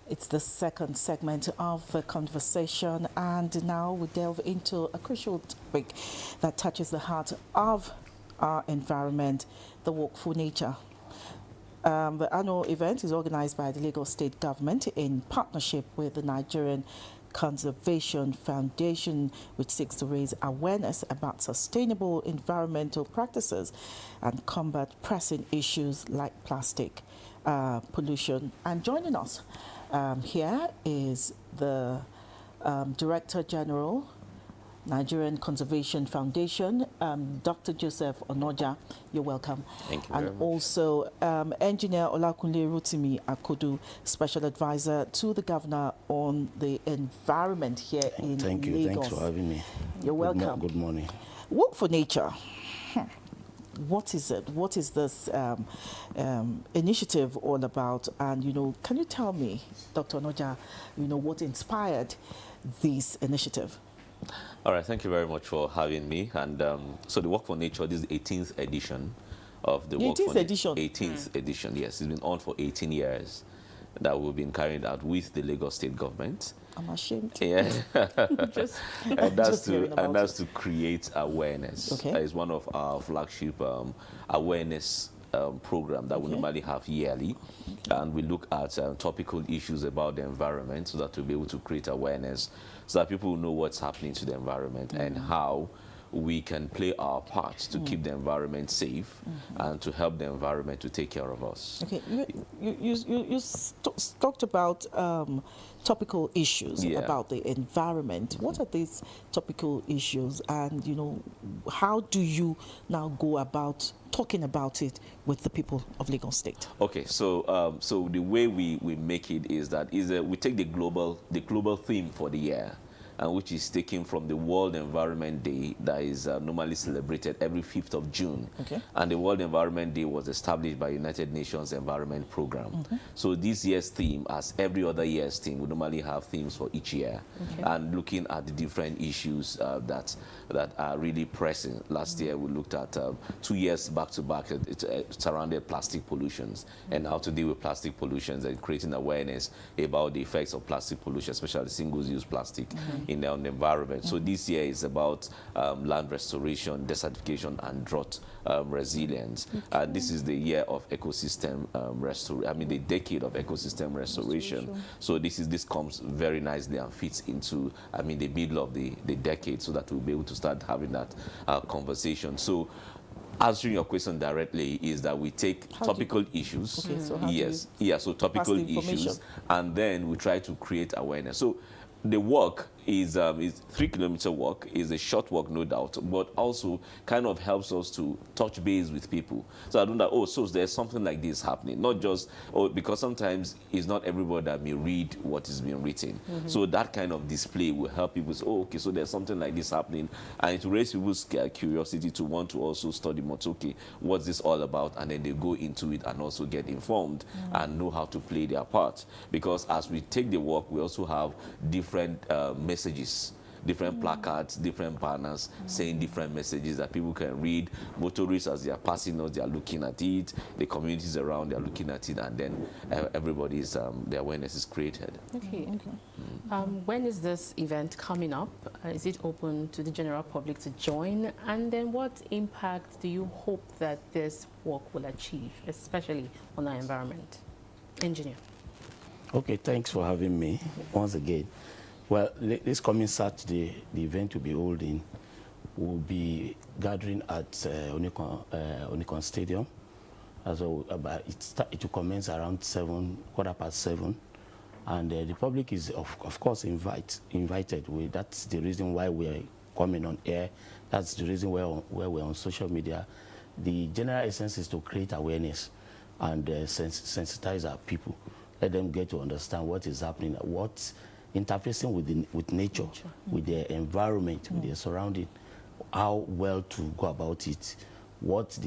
It's the second segment of the conversation, and now we delve into a crucial topic that touches the heart of our environment, the Walk for Nature. The annual event is organized by the Lagos State Government in partnership with the Nigerian Conservation Foundation, which seeks to raise awareness about sustainable environmental practices and combat pressing issues like plastic pollution. And joining us here is the Director General, Nigerian Conservation Foundation, Dr. Joseph Onoja. You're welcome. Thank you very much. And also Engineer Olakunle Rotimi Akodu, Special Advisor to the Governor on the Environment here in Lagos. Thank you. Thanks for having me. You're welcome. Good morning. Walk for Nature. What is it? What is this initiative all about? And, can you tell me, Dr. Onoja, what inspired this initiative? All right, thank you very much for having me. And so the Walk for Nature, this is the 18th edition of the Walk for Nature. 18th edition, yes. It's been on for 18 years that we've been carrying out with the Lagos State Government. I'm ashamed. Yeah. and that's to create awareness. Okay. It's one of our flagship awareness program that we normally have yearly, and we look at topical issues about the environment so that we'll be able to create awareness so that people know what's happening to the environment and how we can play our part to keep the environment safe and to help the environment to take care of us. Okay, you talked about topical issues about the environment. What are these topical issues, and how do you now go about talking about it with the people of Lagos State? Okay, so so the way we make it is that we take the global theme for the year, which is taken from the World Environment Day that is normally celebrated every 5th of June. Okay. And the World Environment Day was established by United Nations Environment Program. So this year's theme, as every other year's theme, we normally have themes for each year, and looking at the different issues that are really pressing. Last year we looked at 2 years back to back, it surrounded plastic pollutions and how to deal with plastic pollutions and creating awareness about the effects of plastic pollution, especially single-use plastic in the environment. So this year is about land restoration, desertification, and drought resilience. This is the year of ecosystem the decade of ecosystem restoration. So this comes very nicely and fits into the middle of the decade, so that we'll be able to start having that conversation. So answering your question directly is that we take topical issues. Okay, so topical issues, and then we try to create awareness. So the walk is 3-kilometer walk, is a short walk, no doubt, but also kind of helps us to touch base with people. So I don't know, so there's something like this happening, not just, because sometimes it's not everybody that may read what is being written. So that kind of display will help people say, okay, so there's something like this happening, and it will raise people's curiosity to want to also study more. Okay, what's this all about? And then they go into it and also get informed and know how to play their part. Because as we take the walk, we also have different messages, different placards, different banners saying different messages that people can read. Motorists, as they are passing us, they are looking at it. The communities around, they are looking at it, and then everybody's the awareness is created. Okay. When is this event coming up? Is it open to the general public to join? And then what impact do you hope that this walk will achieve, especially on our environment? Engineer. Okay, thanks for having me once again. Well, this coming Saturday, the event will be holding. We'll be gathering at Onikon Stadium. It will commence around 7:15, and the public is of course invited. That's the reason why we are coming on air. That's the reason why we're on social media. The general essence is to create awareness and sensitize our people. Let them get to understand what is happening, what's interfacing with nature, with their environment, with their surrounding, how well to go about it, what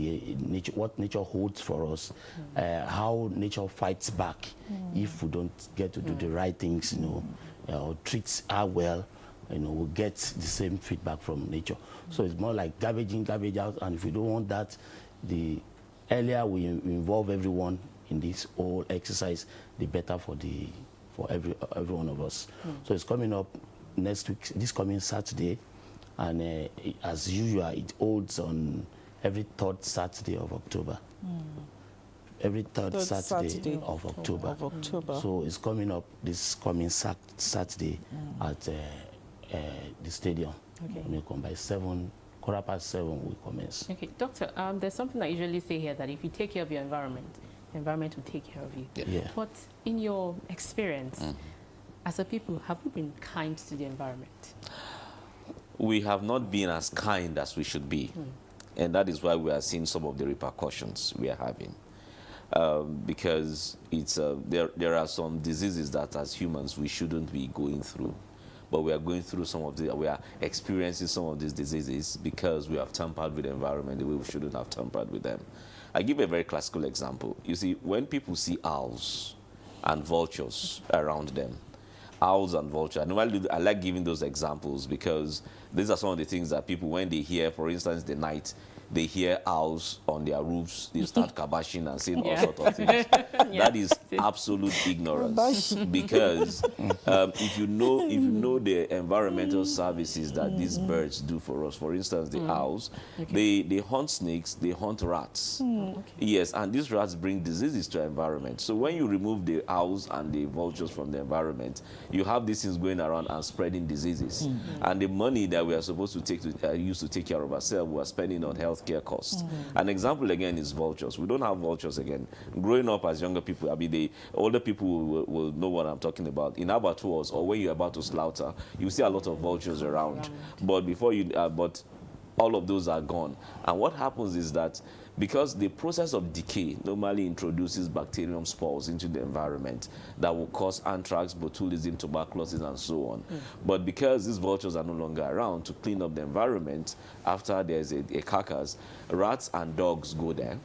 nature holds for us, how nature fights back if we don't get to do the right things, or treats her well, we'll get the same feedback from nature. So it's more like garbage in, garbage out, and if we don't want that, the earlier we involve everyone in this whole exercise, the better for the for every one of us. So it's coming up next week, this coming Saturday, and as usual, it holds on every third Saturday of October. Every third Saturday of October. So it's coming up this coming Saturday at the stadium. Okay. By 7, 7:15 we commence. Okay, Doctor, there's something I usually say here, that if you take care of your environment, the environment will take care of you. Yeah. But in your experience, as a people, have we been kind to the environment? We have not been as kind as we should be. And that is why we are seeing some of the repercussions we are having. Because it's, there are some diseases that as humans we shouldn't be going through. But we are going through we are experiencing some of these diseases because we have tampered with the environment the way we shouldn't have tampered with them. I give a very classical example. You see, when people see owls and vultures around them, owls and vultures, I like giving those examples because these are some of the things that people, when they hear, for instance, the night, they hear owls on their roofs, they start kabashing and saying all sorts of things. That is absolute ignorance. Because if you know the environmental services that these birds do for us, for instance, the owls, they hunt snakes, they hunt rats. Yes, and these rats bring diseases to the environment. So when you remove the owls and the vultures from the environment, you have these things going around and spreading diseases. And the money that we are supposed to take use to take care of ourselves, we are spending on health care costs. An example again is vultures. We don't have vultures again. Growing up as younger people, I mean, the older people will know what I'm talking about. In abattoirs or when you're about to slaughter, you see a lot of vultures around. But before you, all of those are gone. And what happens is that because the process of decay normally introduces bacterium spores into the environment that will cause anthrax, botulism, tuberculosis, and so on. But because these vultures are no longer around to clean up the environment, after there's a carcass, rats and dogs go there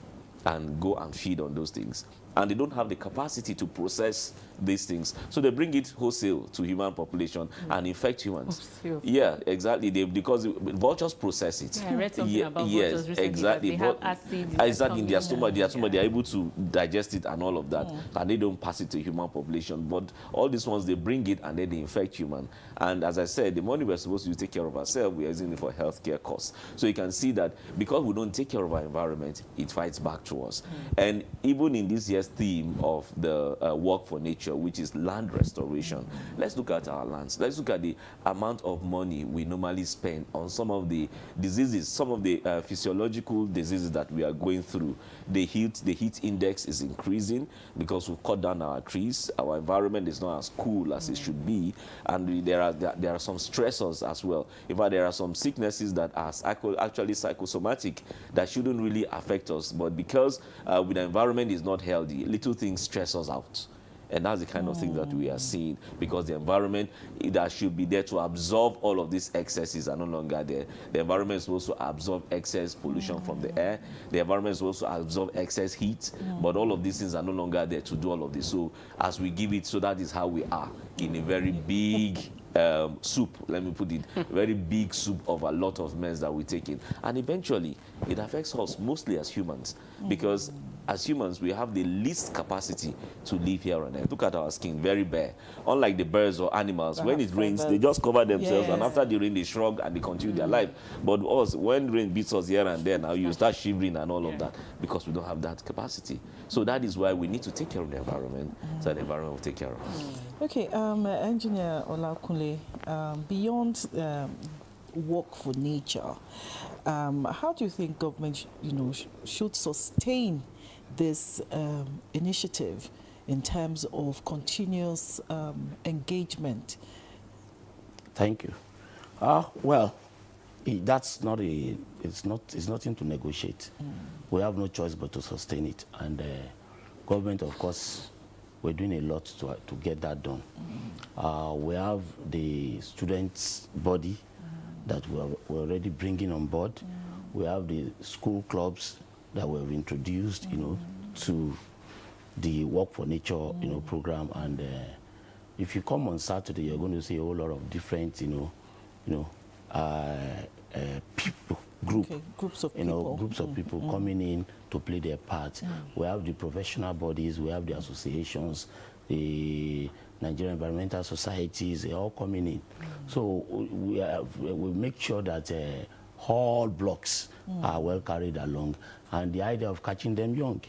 and go and feed on those things. And they don't have the capacity to process these things. So they bring it wholesale to human population and infect humans. Yeah, exactly. Because vultures process it. Yeah, I read something about vultures recently. Exactly. They have acid. Exactly. In their stomach, they are able to digest it and all of that. And they don't pass it to human population. But all these ones, they bring it and then they infect human. And as I said, the money we're supposed to take care of ourselves, we are using it for healthcare costs. So you can see that because we don't take care of our environment, it fights back to us. And even in this year's theme of the Work for Nature, which is land restoration, let's look at our lands. Let's look at the amount of money we normally spend on some of the diseases, some of the physiological diseases that we are going through. The heat index is increasing because we've cut down our trees. Our environment is not as cool as it should be, and there are some stressors as well. In fact, there are some sicknesses that are actually psychosomatic that shouldn't really affect us, but because the environment is not healthy, little things stress us out. And that's the kind of thing that we are seeing, because the environment that should be there to absorb all of these excesses are no longer there. The environment is supposed to absorb excess pollution from the air. The environment is supposed to absorb excess heat, but all of these things are no longer there to do all of this. So as we give it, so that is how we are in a very big soup, let me put it, very big soup of a lot of mess that we take in. And eventually, it affects us mostly as humans, because as humans, we have the least capacity to live here on earth. Look at our skin, very bare. Unlike the birds or animals, when it rains, they just cover themselves, and after the rain, they shrug and they continue their life. But us, when rain beats us here and there, now you start shivering and all of that, because we don't have that capacity. So that is why we need to take care of the environment, so the environment will take care of us. Okay, Engineer Olakunle, beyond Work for Nature, how do you think government, should sustain this initiative in terms of continuous engagement? Thank you. Well, that's not it's nothing to negotiate. We have no choice but to sustain it, and government, of course, we're doing a lot to get that done. We have the students' body that we're already bringing on board. We have the school clubs that we've introduced, to the Work for Nature, program. And if you come on Saturday, you're going to see a whole lot of different, people, groups of people, groups of people coming in to play their part. We have the professional bodies, we have the associations, the Nigerian Environmental Societies, they're all coming in. So we make sure that all blocks are well carried along. And the idea of catching them young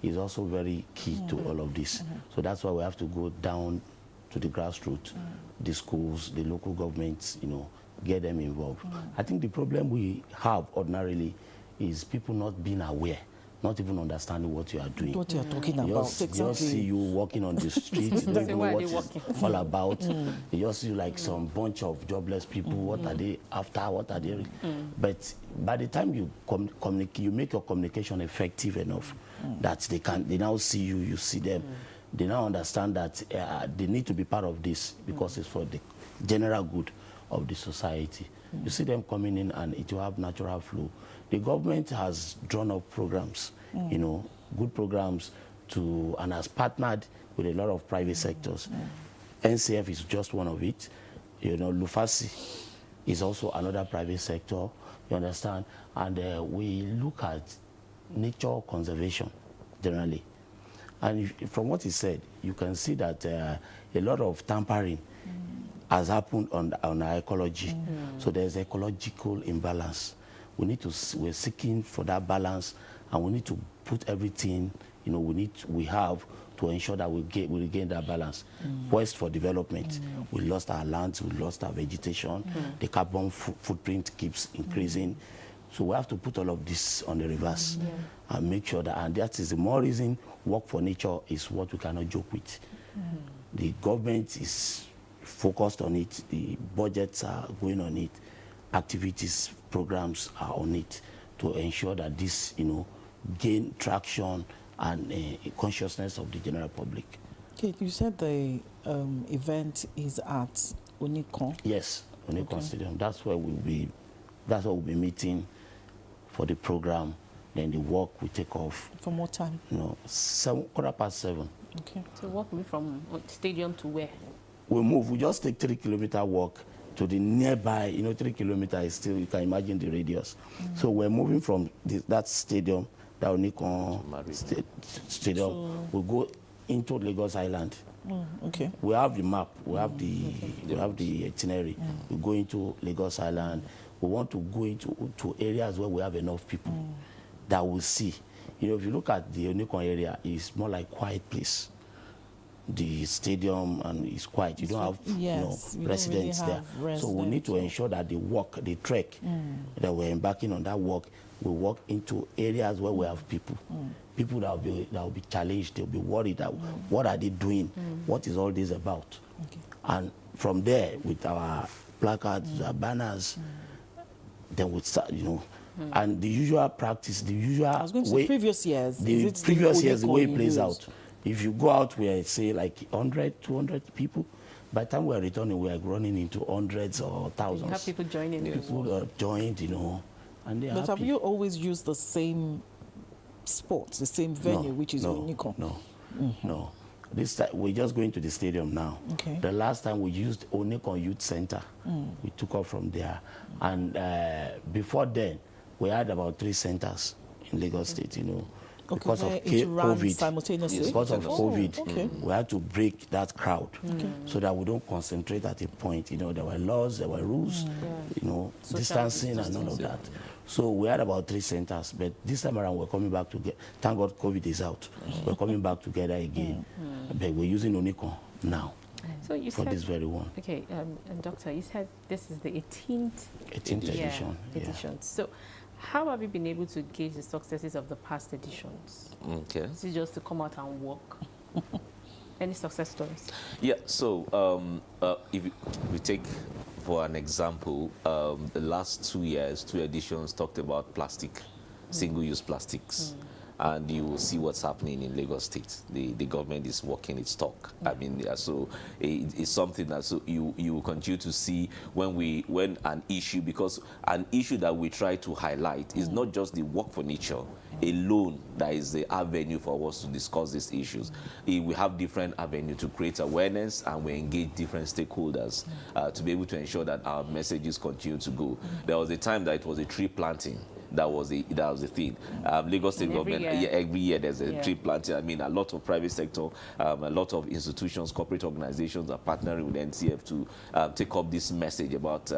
is also very key to all of this. So that's why we have to go down to the grassroots, the schools, the local governments, you know, get them involved. I think the problem we have ordinarily is people not being aware, not even understanding what you are doing. What you are talking about, exactly. Just see you walking on the street, you don't even know what it's all about. You just see like some bunch of jobless people. What are they after? What are they? But by the time you communicate, you make your communication effective enough that they now see you, you see them. They now understand that they need to be part of this because it's for the general good of the society. You see them coming in and it will have natural flow. The government has drawn up programs, you know, good programs and has partnered with a lot of private sectors. NCF is just one of it. You know, Lufasi is also another private sector, you understand? And we look at nature conservation generally. And from what he said, you can see that a lot of tampering has happened on our ecology. So there's ecological imbalance. We're seeking for that balance, and we need to put everything, you know, we have to ensure that we regain that balance. Quest for development. We lost our lands, we lost our vegetation. The carbon footprint keeps increasing. So we have to put all of this on the reverse and make sure that, and that is the more reason work for nature is what we cannot joke with. The government is focused on it, the budgets are going on it, activities, programs are on it to ensure that this, you know, gain traction and consciousness of the general public. Okay, you said the event is at Onikon. Yes, Onikon Stadium. That's where we'll be meeting for the program. Then the walk will take off. From what time? You know, 7:15. Okay. So walk me from stadium to where? We move. We just take 3-kilometer walk to the nearby. You know, 3 kilometers is still, you can imagine the radius. So we're moving from that stadium, that Onikon Stadium. So we go into Lagos Island. Okay. We have the map. We have the itinerary. We go into Lagos Island. We want to go into areas where we have enough people that will see. You know, if you look at the Onikon area, it's more like quiet place. The stadium and it's quiet. You don't have residents there. So we need to ensure that the trek that we're embarking on that walk, we walk into areas where we have people. People that will be challenged, they'll be worried that what are they doing? What is all this about? Okay. And from there, with our placards, our banners, then we start, you know. And the usual practice, the usual I was going to say previous years. The previous years, the way it plays out. If you go out where, say, like 100, 200 people, by the time we're returning, we are running into hundreds or thousands. You have people joining. People joined, you know, and they're But happy. have you always used the same spot, the same venue, which is Onikon? No. This time, we're just going to the stadium now. Okay. The last time we used Onikon Youth Center. We took off from there. And before then, we had about 3 centers in Lagos State, you know. Because of COVID, simultaneously. Because of COVID, we had to break that crowd so that we don't concentrate at a point. You know, there were laws, there were rules, you know, distancing and all of that. So we had about 3 centers, but this time around we're coming back together. Thank God COVID is out. We're coming back together again, but we're using Onikon now. So you for said, this very one. Okay, and Doctor, you said this is the 18th edition. So how have you been able to gauge the successes of the past editions? Okay. Is it just to come out and walk? Any success stories? Yeah, so if we take, for an example, the last 2 years, 2 editions talked about plastic, single-use plastics. And you will see what's happening in Lagos State. The government is walking its talk. I mean, so it's something that you will continue to see when an issue, because an issue that we try to highlight is not just the work for nature alone that is the avenue for us to discuss these issues. We have different avenues to create awareness, and we engage different stakeholders to be able to ensure that our messages continue to go. There was a time that it was a tree planting that was a thing. Lagos State government, every year there's a tree planting. I mean, a lot of private sector, a lot of institutions, corporate organizations are partnering with NCF to take up this message about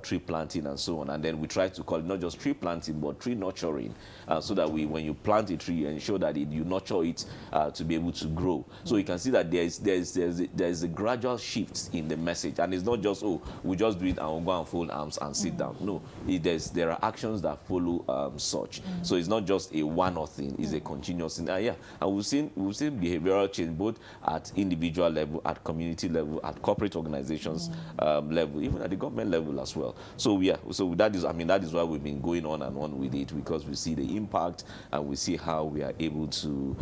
tree planting and so on. And then we try to call it not just tree planting, but tree nurturing, so that when you plant a tree, you ensure that you nurture it to be able to grow. So you can see that there's a gradual shift in the message, and it's not just, oh, we just do it and we'll go and fold arms and sit down. No, there are actions that follow such. So it's not just a one-off thing; it's a continuous thing. And we've seen behavioral change both at individual level, at community level, at corporate organizations level, even at the government level as well. So so that is why we've been going on and on with it, because we see the impact and we see how we are able to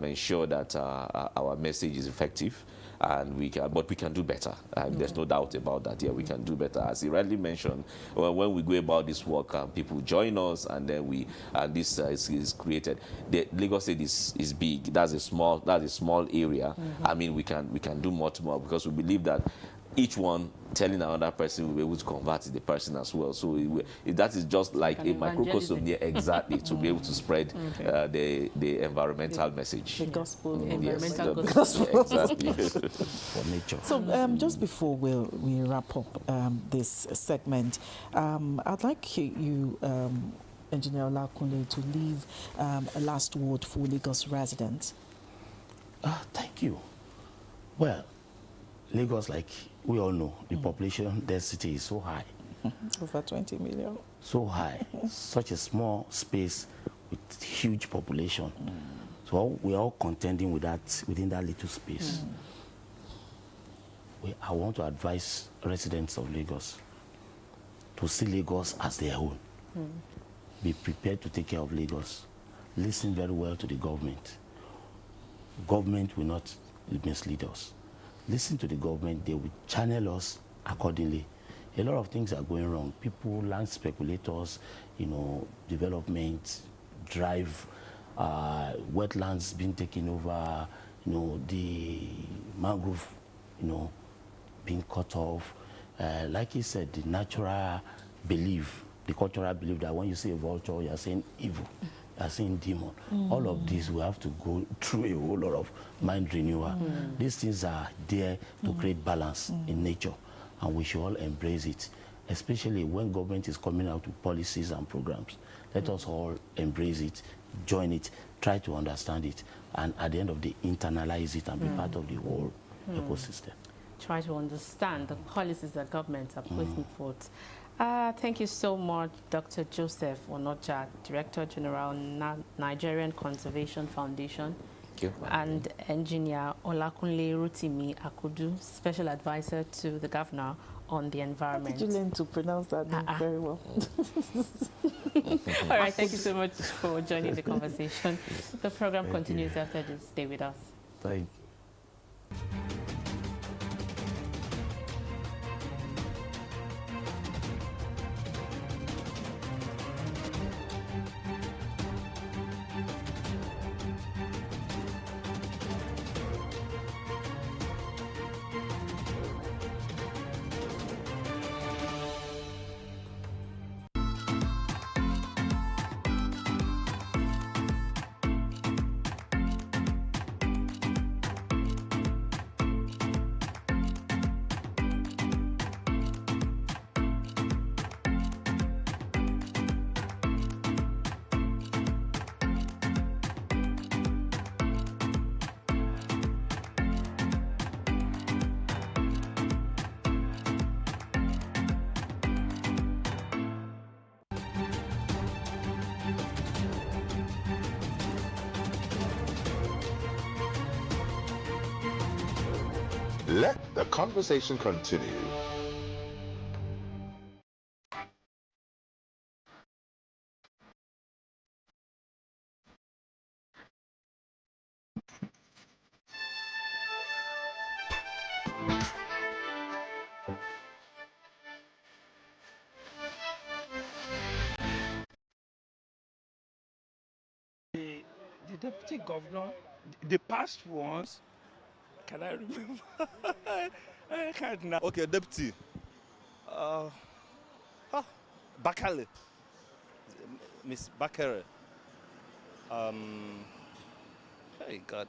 ensure that our message is effective. And but we can do better. There's no doubt about that. Yeah, we can do better. As he rightly mentioned, when we go about this work, people join us, and then this is created. The Lagos State is big. That's a small area. I mean, we can do much more, because we believe that each one telling another person will be able to convert the person as well. So that is just like a microcosm there, exactly, to be able to spread the environmental message. The gospel. Environmental gospel. Exactly. For nature. So just before we wrap up this segment, I'd like you, Engineer Olakunle, to leave a last word for Lagos residents. Thank you. Well, Lagos, like we all know, the population density is so high. Over 20 million. So high. Such a small space with huge population. So we're all contending with that, within that little space. I want to advise residents of Lagos to see Lagos as their own. Be prepared to take care of Lagos. Listen very well to the government. Government will not mislead us. Listen to the government, they will channel us accordingly. A lot of things are going wrong. People, land speculators, development, drive, wetlands being taken over, the mangrove, being cut off. Like he said, the natural belief, the cultural belief that when you see a vulture, you're saying evil. Are seeing demon. All of this, we have to go through a whole lot of mind renewal. These things are there to create balance in nature, and we should all embrace it, especially when government is coming out with policies and programs. Let us all embrace it, join it, try to understand it, and at the end of the day, internalize it and be part of the whole ecosystem. Try to understand the policies that governments are putting forth. Thank you so much, Dr. Joseph Onoja, Director General, Nigerian Conservation Foundation, and Engineer Olakunle Rotimi Akudu, Special Advisor to the Governor on the Environment. Did you learn to pronounce that name very well? All right, thank you so much for joining the conversation. The program continues after this. Stay with us. Thank you. Let the conversation continue. The deputy governor, the past ones, can I remember? I can't now. Okay, deputy. Bakale. Miss Bakere. Hey God.